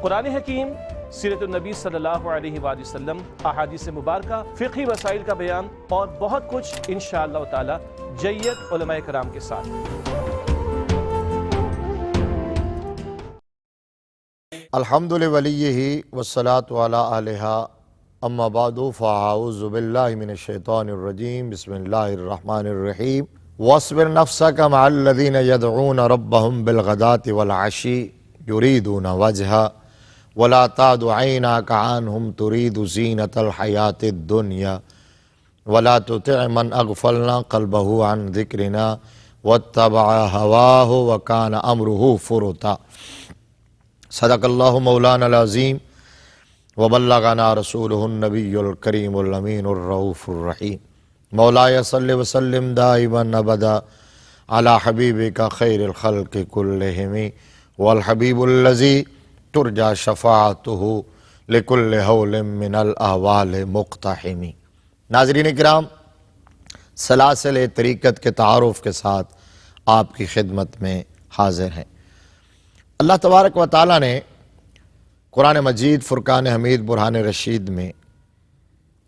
قرآن حکیم، سیرت النبی صلی اللہ علیہ وآلہ وسلم، احادیث مبارکہ، فقہی مسائل کا بیان اور بہت کچھ انشاءاللہ تعالی جید علماء کرام کے ساتھ۔ الحمد لولیہ والصلاة علی آلہا اما بعد فاعوذ باللہ من الشیطان الرجیم بسم اللہ الرحمن الرحیم واصبر نفسک مع الذین یدعون ربهم بالغداة والعشی یریدون وجہا ولا تعد عیناک عنہم ترید زینة الحیاة الدنیا ولا تطع من اغفلنا قلبہ عن ذکرنا واتبع ہواہ وکان امرہ فرطا۔ صدق اللہ مولانا العظیم وبلغنا رسولہ النبی الکریم الامین الرؤوف الرحیم۔ مولایا صلی وسلم دائما ابدا علی حبیبک خیر الخلق کلہم والحبیب الذی ترجى شفاعته لكل حول من الاحوال مقتحم۔ ناظرین کرام، سلاسل طریقت کے تعارف کے ساتھ آپ کی خدمت میں حاضر ہیں۔ اللہ تبارک و تعالیٰ نے قرآن مجید فرقان حمید برہان رشید میں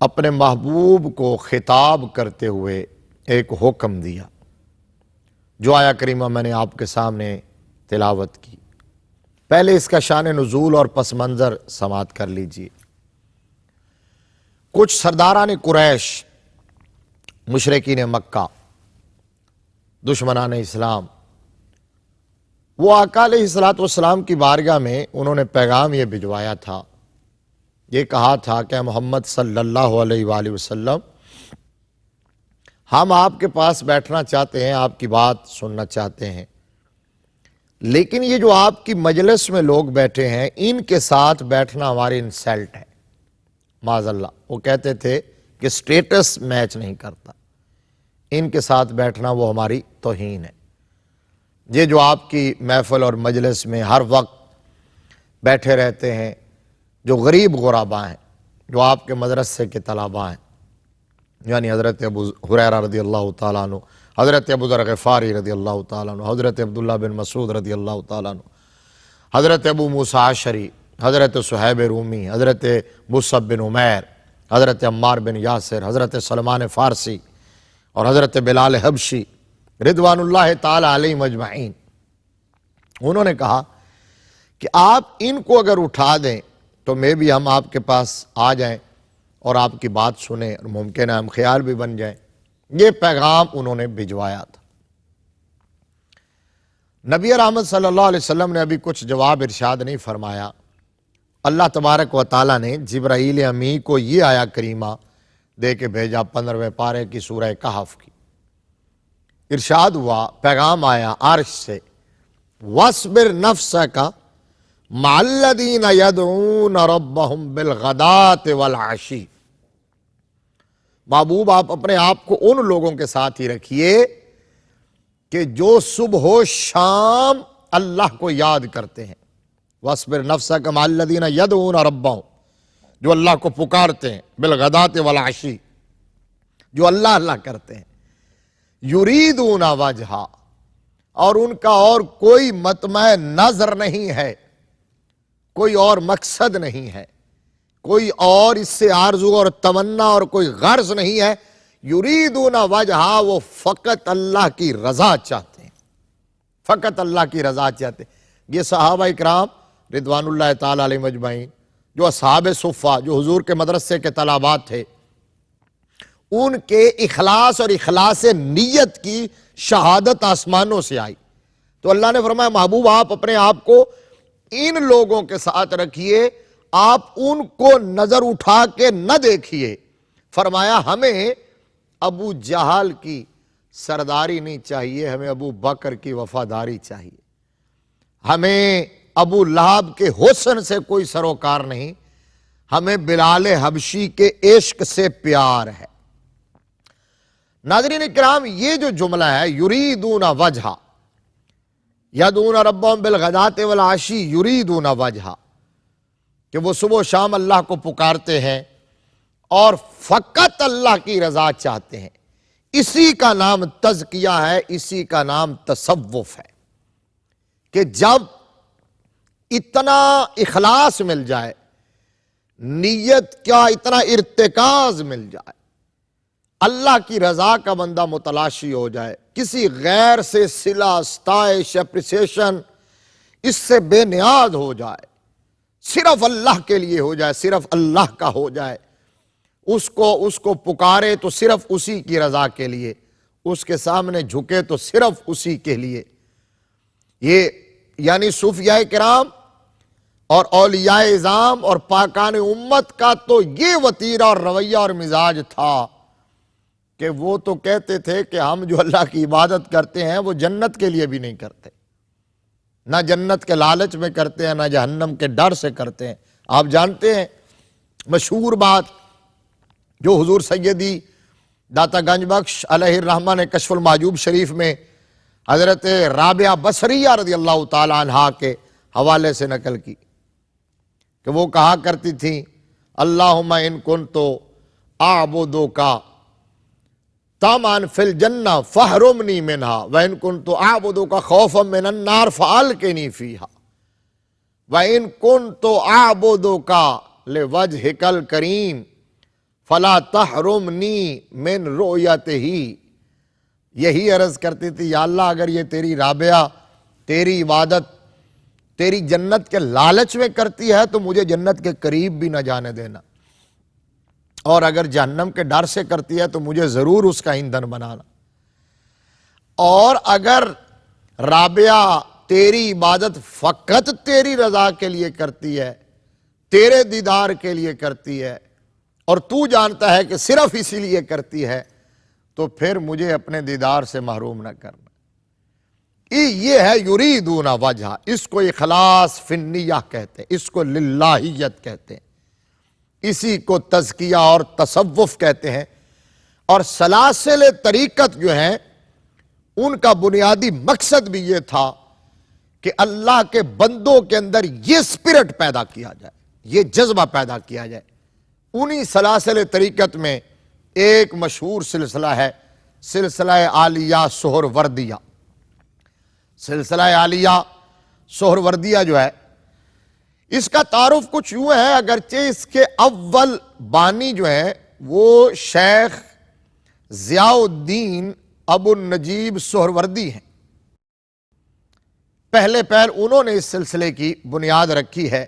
اپنے محبوب کو خطاب کرتے ہوئے ایک حکم دیا، جو آیا کریمہ میں نے آپ کے سامنے تلاوت کی۔ پہلے اس کا شان نزول اور پس منظر سماعت کر لیجئے۔ کچھ سرداران قریش، مشرکین مکہ، دشمنان اسلام، وہ آقا علیہ السلام کی بارگاہ میں انہوں نے پیغام یہ بھجوایا تھا، یہ کہا تھا کہ محمد صلی اللہ علیہ وآلہ وسلم، ہم آپ کے پاس بیٹھنا چاہتے ہیں، آپ کی بات سننا چاہتے ہیں، لیکن یہ جو آپ کی مجلس میں لوگ بیٹھے ہیں ان کے ساتھ بیٹھنا ہماری انسلٹ ہے۔ معاذ اللہ، وہ کہتے تھے کہ سٹیٹس میچ نہیں کرتا، ان کے ساتھ بیٹھنا وہ ہماری توہین ہے۔ یہ جو آپ کی محفل اور مجلس میں ہر وقت بیٹھے رہتے ہیں، جو غریب غربا ہیں، جو آپ کے مدرسے کے طلباء ہیں، یعنی حضرت ابو ہریرہ رضی اللہ تعالیٰ عنہ، حضرت ابو ذر غفاری رضی اللہ تعالیٰ عنہ، حضرت عبداللہ بن مسعود رضی اللہ تعالیٰ عنہ، حضرت ابو موسیٰ عشری، حضرت صہیب رومی، حضرت مصعب بن عمیر، حضرت عمار بن یاسر، حضرت سلمان فارسی اور حضرت بلال حبشی رضوان اللہ تعالی علیہ مجمعین، انہوں نے کہا کہ آپ ان کو اگر اٹھا دیں تو میں بھی ہم آپ کے پاس آ جائیں اور آپ کی بات سنیں، اور ممکن ہے ہم خیال بھی بن جائیں۔ یہ پیغام انہوں نے بھجوایا تھا۔ نبی رحمت صلی اللہ علیہ وسلم نے ابھی کچھ جواب ارشاد نہیں فرمایا، اللہ تبارک و تعالیٰ نے جبرائیل امی کو یہ آیا کریمہ دے کے بھیجا 15ویں پارے کی سورہ کہف کی۔ ارشاد ہوا، پیغام آیا عرش سے، وَاصْبِرْ نَفْسَكَ مَعَ الَّذِينَ يَدْعُونَ رَبَّهُمْ بِالْغَدَاةِ وَالْعَشِيِّ۔ محبوب، آپ اپنے آپ کو ان لوگوں کے ساتھ ہی رکھیے کہ جو صبح و شام اللہ کو یاد کرتے ہیں۔ وَاصْبِرْ نَفْسَكَ مَعَ الَّذِينَ يَدْعُونَ رَبَّهُمْ، جو اللہ کو پکارتے ہیں، بِالْغَدَاةِ وَالْعَشِيِّ، جو اللہ اللہ کرتے ہیں، یریدون وجہا، اور ان کا اور کوئی مطمع نظر نہیں ہے، کوئی اور مقصد نہیں ہے، کوئی اور اس سے آرزو اور تمنا اور کوئی غرض نہیں ہے۔ یریدون وجہا، وہ فقط اللہ کی رضا چاہتے ہیں، فقط اللہ کی رضا چاہتے ہیں۔ یہ صحابہ اکرام رضوان اللہ تعالی علیہ مجمعین، جو اصحاب صفہ، جو حضور کے مدرسے کے طلباء تھے، ان کے اخلاص اور اخلاص نیت کی شہادت آسمانوں سے آئی۔ تو اللہ نے فرمایا محبوب، آپ اپنے آپ کو ان لوگوں کے ساتھ رکھیے، آپ ان کو نظر اٹھا کے نہ دیکھیے۔ فرمایا ہمیں ابو جہل کی سرداری نہیں چاہیے، ہمیں ابو بکر کی وفاداری چاہیے، ہمیں ابو لہب کے حسن سے کوئی سروکار نہیں، ہمیں بلال حبشی کے عشق سے پیار ہے۔ ناظرین اکرام، یہ جو جملہ ہے یریدون وجہا، یدعون ربهم بالغداة والعشی، یریدون وجہا، کہ وہ صبح و شام اللہ کو پکارتے ہیں اور فقط اللہ کی رضا چاہتے ہیں۔ اسی کا نام تزکیہ ہے، اسی کا نام تصوف ہے، کہ جب اتنا اخلاص مل جائے، نیت کا اتنا ارتکاز مل جائے، اللہ کی رضا کا بندہ متلاشی ہو جائے، کسی غیر سے صلہ، ستائش، اپریسیشن اس سے بے نیاز ہو جائے، صرف اللہ کے لیے ہو جائے، صرف اللہ کا ہو جائے، اس کو پکارے تو صرف اسی کی رضا کے لیے، اس کے سامنے جھکے تو صرف اسی کے لیے۔ یہ یعنی صوفیاء کرام اور اولیاء اعظام اور پاکان امت کا تو یہ وتیرہ اور رویہ اور مزاج تھا کہ وہ تو کہتے تھے کہ ہم جو اللہ کی عبادت کرتے ہیں وہ جنت کے لیے بھی نہیں کرتے، نہ جنت کے لالچ میں کرتے ہیں، نہ جہنم کے ڈر سے کرتے ہیں۔ آپ جانتے ہیں مشہور بات جو حضور سیدی داتا گنج بخش علیہ الرحمہ نے کشف المحجوب شریف میں حضرت رابعہ بصریہ رضی اللہ تعالی عنہا کے حوالے سے نقل کی کہ وہ کہا کرتی تھیں اللہم ان کنت اعبدک طمعا فی الجنہ فاحرمنی منہا وان کنت اعبدک خوفا من النار فالقنی فیہا وان کنت اعبدک لوجہک الکریم فلا تحرمنی من رؤیتہ۔ یہی عرض کرتی تھی یا اللہ اگر یہ تیری رابعہ تیری عبادت تیری جنت کے لالچ میں کرتی ہے تو مجھے جنت کے قریب بھی نہ جانے دینا، اور اگر جہنم کے ڈر سے کرتی ہے تو مجھے ضرور اس کا ایندھن بنانا، اور اگر رابعہ تیری عبادت فقط تیری رضا کے لیے کرتی ہے، تیرے دیدار کے لیے کرتی ہے، اور تو جانتا ہے کہ صرف اسی لیے کرتی ہے، تو پھر مجھے اپنے دیدار سے محروم نہ کرنا۔ یہ ہے یریدون وجہ، اس کو اخلاص فی النیہ کہتے ہیں، اس کو للہیت کہتے ہیں، اسی کو تزکیہ اور تصوف کہتے ہیں۔ اور سلاسل طریقت جو ہیں ان کا بنیادی مقصد بھی یہ تھا کہ اللہ کے بندوں کے اندر یہ سپرٹ پیدا کیا جائے، یہ جذبہ پیدا کیا جائے۔ انہی سلاسل طریقت میں ایک مشہور سلسلہ ہے سلسلہ عالیہ سہروردیہ۔ سلسلہ عالیہ سہروردیہ جو ہے اس کا تعارف کچھ یوں ہے، اگرچہ اس کے اول بانی جو ہیں وہ شیخ ضیاء الدین ابو النجیب سہروردی ہیں، پہلے انہوں نے اس سلسلے کی بنیاد رکھی ہے،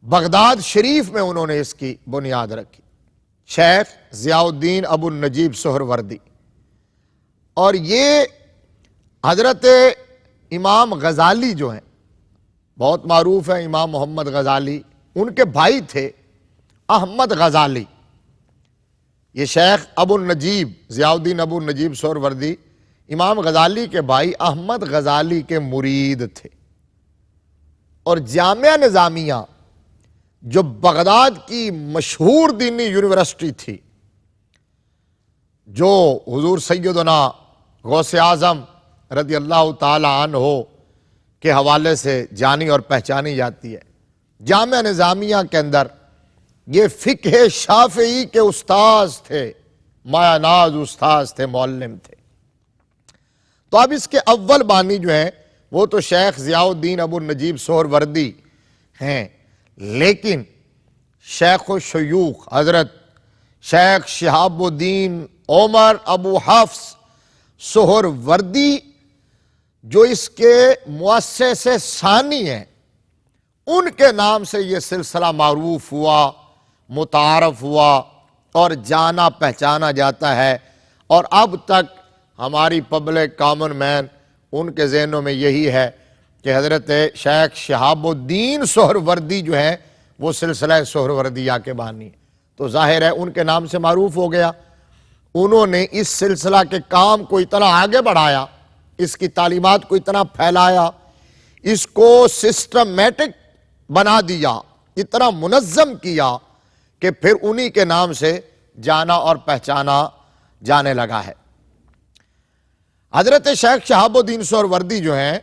بغداد شریف میں انہوں نے اس کی بنیاد رکھی، شیخ ضیاء الدین ابو النجیب سہروردی۔ اور یہ حضرت امام غزالی جو ہیں بہت معروف ہے، امام محمد غزالی، ان کے بھائی تھے احمد غزالی۔ یہ شیخ ابو النجیب ضیاء الدین ابو النجیب سہروردی امام غزالی کے بھائی احمد غزالی کے مرید تھے، اور جامعہ نظامیہ جو بغداد کی مشہور دینی یونیورسٹی تھی، جو حضور سیدنا غوث اعظم رضی اللہ تعالی عنہ کے حوالے سے جانی اور پہچانی جاتی ہے، جامعہ نظامیہ کے اندر یہ فقہ شافعی کے استاذ تھے، مایہ ناز استاذ تھے، معلم تھے۔ تو اب اس کے اول بانی جو ہیں وہ تو شیخ ضیاء الدین ابو النجیب سہروردی ہیں، لیکن شیخ الشیوخ حضرت شیخ شہاب الدین عمر ابو حفص سہروردی جو اس کے مؤسس ثانی ہیں، ان کے نام سے یہ سلسلہ معروف ہوا، متعارف ہوا اور جانا پہچانا جاتا ہے، اور اب تک ہماری پبلک کامن مین ان کے ذہنوں میں یہی ہے کہ حضرت شیخ شہاب الدین سہروردی جو ہیں وہ سلسلہ سہروردیہ کے بانی ہیں، تو ظاہر ہے ان کے نام سے معروف ہو گیا۔ انہوں نے اس سلسلہ کے کام کو اتنا آگے بڑھایا، اس کی تعلیمات کو اتنا پھیلایا، اس کو سسٹمیٹک بنا دیا، اتنا منظم کیا کہ پھر انہی کے نام سے جانا اور پہچانا جانے لگا ہے۔ حضرت شیخ شہاب الدین سہروردی جو ہیں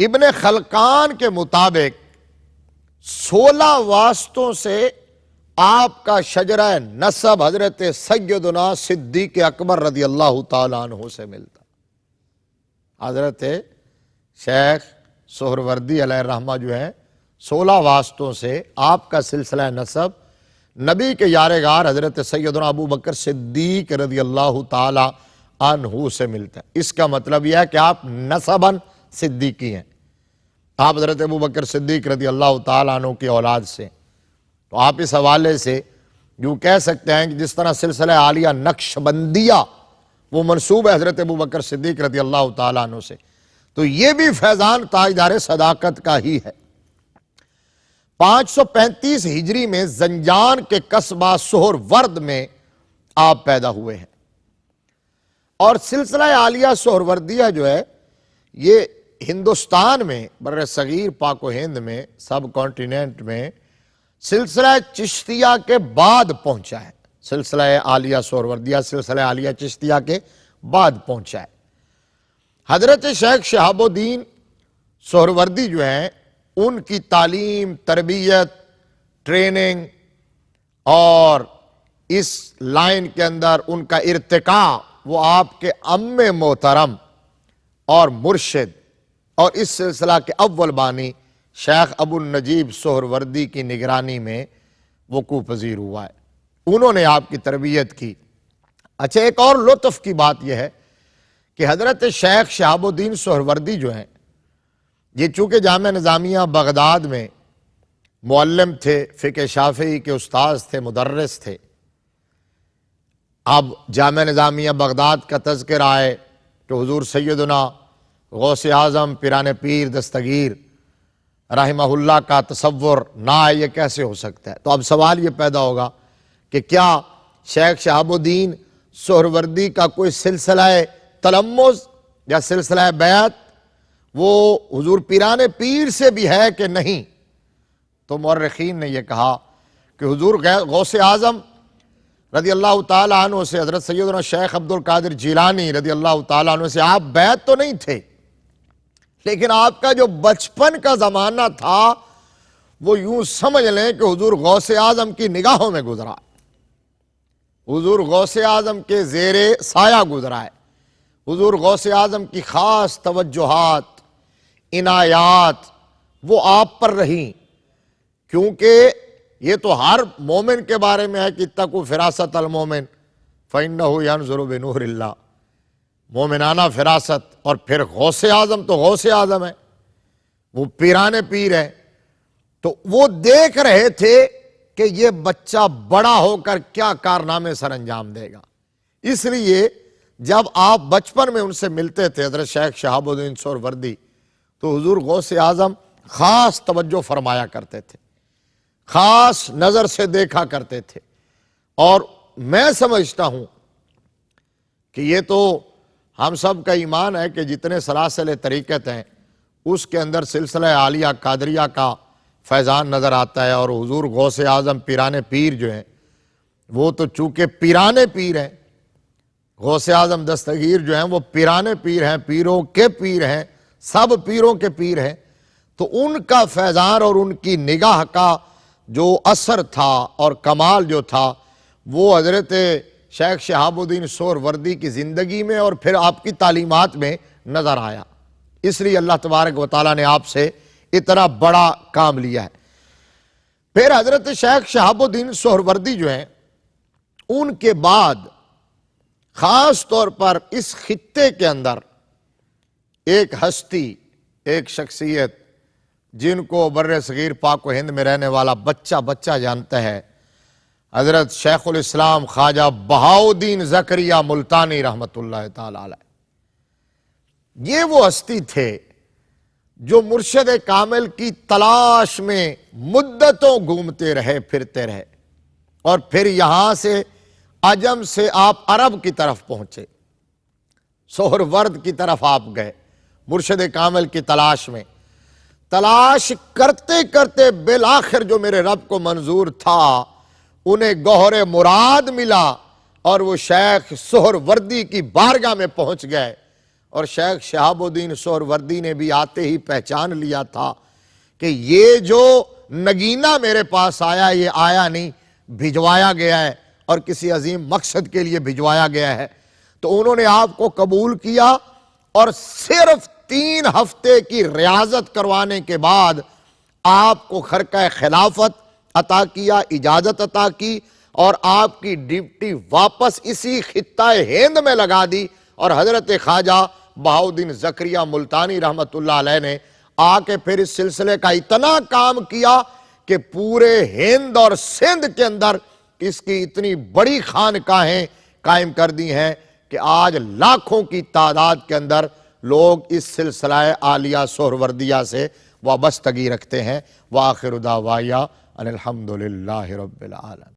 ابن خلقان کے مطابق 16 واسطوں سے آپ کا شجرہ نسب حضرت سیدنا صدیق اکبر رضی اللہ تعالیٰ عنہ سے ملتا۔ حضرت شیخ سہروردی علیہ الرحمہ جو ہیں 16 واسطوں سے آپ کا سلسلہ نسب نبی کے یارغار حضرت سیدنا ابو بکر صدیق رضی اللہ تعالی عنہ سے ملتا ہے۔ اس کا مطلب یہ ہے کہ آپ نسباً صدیقی ہیں، آپ حضرت ابو بکر صدیق رضی اللہ تعالیٰ عنہ کی اولاد سے۔ تو آپ اس حوالے سے یوں کہہ سکتے ہیں کہ جس طرح سلسلہ عالیہ نقشبندیہ وہ منسوب ہے حضرت ابو بکر صدیق رضی اللہ تعالیٰ عنہ سے، تو یہ بھی فیضان تاجدار صداقت کا ہی ہے۔ 535 ہجری میں زنجان کے قصبہ سہرورد میں آپ پیدا ہوئے ہیں، اور سلسلہ عالیہ سہروردیہ جو ہے یہ ہندوستان میں بر صغیر پاک و ہند میں سب کانٹیننٹ میں سلسلہ چشتیہ کے بعد پہنچا ہے۔ سلسلہ عالیہ سہروردیہ سلسلہ عالیہ چشتیہ کے بعد پہنچا ہے۔ حضرت شیخ شہاب الدین سہروردی جو ہیں ان کی تعلیم، تربیت، ٹریننگ اور اس لائن کے اندر ان کا ارتقاء وہ آپ کے عم محترم اور مرشد اور اس سلسلہ کے اول بانی شیخ ابو النجیب سہروردی کی نگرانی میں وقوع پذیر ہوا ہے۔ انہوں نے آپ کی تربیت کی۔ اچھا، ایک اور لطف کی بات یہ ہے کہ حضرت شیخ شہاب الدین سہروردی جو ہیں یہ چونکہ جامعہ نظامیہ بغداد میں معلم تھے، فقہ شافعی کے استاذ تھے، مدرس تھے۔ اب جامعہ نظامیہ بغداد کا تذکر آئے تو حضور سیدنا غوث اعظم پیران پیر دستگیر رحمہ اللہ کا تصور نہ آئے، یہ کیسے ہو سکتا ہے؟ تو اب سوال یہ پیدا ہوگا کہ کیا شیخ شہاب الدین سہروردی کا کوئی سلسلہ تلمذ یا سلسلہ بیعت وہ حضور پیران پیر سے بھی ہے کہ نہیں؟ تو مورخین نے یہ کہا کہ حضور غوث اعظم رضی اللہ تعالیٰ عنہ سے، حضرت سیدنا شیخ عبد القادر جیلانی رضی اللہ تعالیٰ عنہ سے آپ بیعت تو نہیں تھے، لیکن آپ کا جو بچپن کا زمانہ تھا وہ یوں سمجھ لیں کہ حضور غوث اعظم کی نگاہوں میں گزرا، حضور غوث اعظم کے زیر سایہ گزرا ہے، حضور غوث اعظم کی خاص توجہات، عنایات وہ آپ پر رہیں، کیونکہ یہ تو ہر مومن کے بارے میں ہے کہ اتقوا فراست المومن فإنہ ینظر بنور اللہ، مومنانہ فراست۔ اور پھر غوث اعظم تو غوث اعظم ہے، وہ پیران پیر ہے، تو وہ دیکھ رہے تھے کہ یہ بچہ بڑا ہو کر کیا کارنامے سر انجام دے گا۔ اس لیے جب آپ بچپن میں ان سے ملتے تھے حضرت شیخ شہاب الدین سہروردی، تو حضور غوث اعظم خاص توجہ فرمایا کرتے تھے، خاص نظر سے دیکھا کرتے تھے۔ اور میں سمجھتا ہوں کہ یہ تو ہم سب کا ایمان ہے کہ جتنے سلاسل طریقت ہیں اس کے اندر سلسلہ عالیہ قادریہ کا فیضان نظر آتا ہے، اور حضور غوث اعظم پیران پیر جو ہیں وہ تو چونکہ پیران پیر ہیں، غوث اعظم دستگیر جو ہیں وہ پیران پیر ہیں، پیروں کے پیر ہیں، سب پیروں کے پیر ہیں، تو ان کا فیضان اور ان کی نگاہ کا جو اثر تھا اور کمال جو تھا وہ حضرت شیخ شہاب الدین سہروردی کی زندگی میں اور پھر آپ کی تعلیمات میں نظر آیا۔ اس لیے اللہ تبارک و تعالیٰ نے آپ سے اتنا بڑا کام لیا ہے۔ پھر حضرت شیخ شہاب الدین سہروردی جو ہیں ان کے بعد خاص طور پر اس خطے کے اندر ایک ہستی، ایک شخصیت جن کو بر صغیر پاک و ہند میں رہنے والا بچہ جانتا ہے، حضرت شیخ الاسلام خواجہ بہاؤالدین زکریا ملتانی رحمت اللہ تعالی علیہ۔ یہ وہ ہستی تھے جو مرشد کامل کی تلاش میں مدتوں گھومتے رہے، پھرتے رہے، اور پھر یہاں سے عجم سے آپ عرب کی طرف پہنچے، سہرورد کی طرف آپ گئے مرشد کامل کی تلاش میں۔ تلاش کرتے کرتے بالآخر جو میرے رب کو منظور تھا انہیں گوہر مراد ملا، اور وہ شیخ سہروردی کی بارگاہ میں پہنچ گئے۔ اور شیخ شہاب الدین سہروردی نے بھی آتے ہی پہچان لیا تھا کہ یہ جو نگینہ میرے پاس آیا یہ آیا نہیں، بھجوایا گیا ہے اور کسی عظیم مقصد کے لیے بھجوایا گیا ہے۔ تو انہوں نے آپ کو قبول کیا اور صرف 3 ہفتے کی ریاضت کروانے کے بعد آپ کو خرقہ خلافت عطا کیا، اجازت عطا کی، اور آپ کی ڈیوٹی واپس اسی خطہ ہند میں لگا دی، اور حضرت خواجہ بہاؤالدین زکریا ملتانی رحمت اللہ علیہ نے آ کے پھر اس سلسلے کا اتنا کام کیا کہ پورے ہند اور سندھ کے اندر اس کی اتنی بڑی خانقاہیں قائم کر دی ہیں کہ آج لاکھوں کی تعداد کے اندر لوگ اس سلسلہ عالیہ سہروردیہ سے وابستگی رکھتے ہیں۔ وآخر دعوایا ان الحمدللہ رب العالمین۔